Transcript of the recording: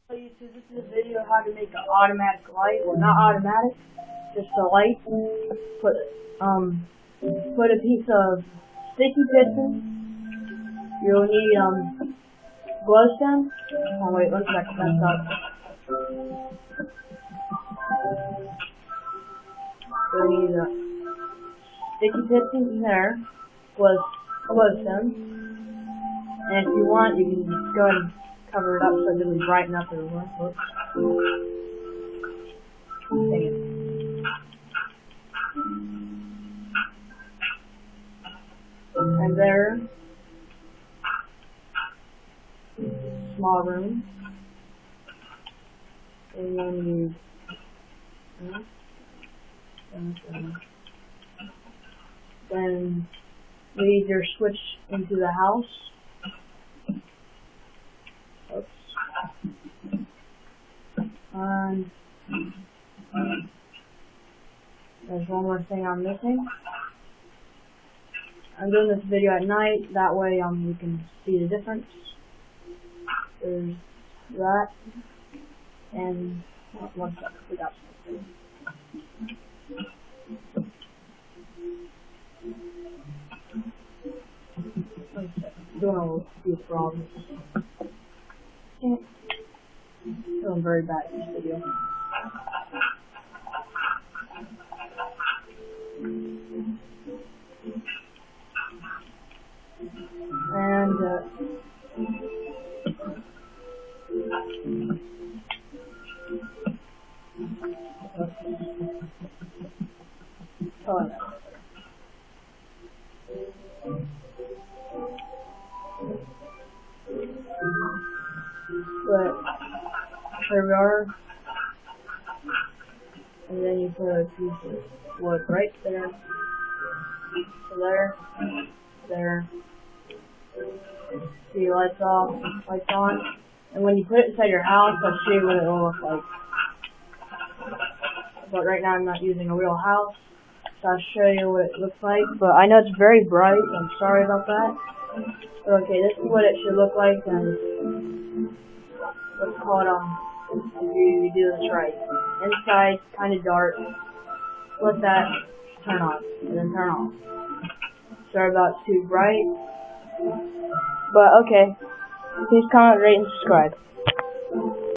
Hello YouTube, this is a video of how to make an automatic light. Well, not automatic, just a light. Put a piece of sticky piston. You'll need glowstone. Oh wait, 1 second, that's up. You'll need sticky piston there, glowstone. And if you want, you can just go ahead and cover it up so it doesn't brighten up everywhere. Whoops. Dang it. And there, small room. And then then lead your switch into the house. Oops. And there's one more thing I'm missing. I'm doing this video at night, that way you can see the difference. There's that, and 1 second, we got something. Doing a few problems. Feeling very bad in this video. And but here we are, and then you put a piece of wood right there, so there, see lights off, lights on, and when you put it inside your house, I'll show you what it will look like. But right now I'm not using a real house, so I'll show you what it looks like. But I know it's very bright, I'm sorry about that. But okay, this is what it should look like, and let's call it if you do this right. Inside, kind of dark. Let that turn on, and then turn off. Sorry about too bright. But okay, please comment, rate, and subscribe.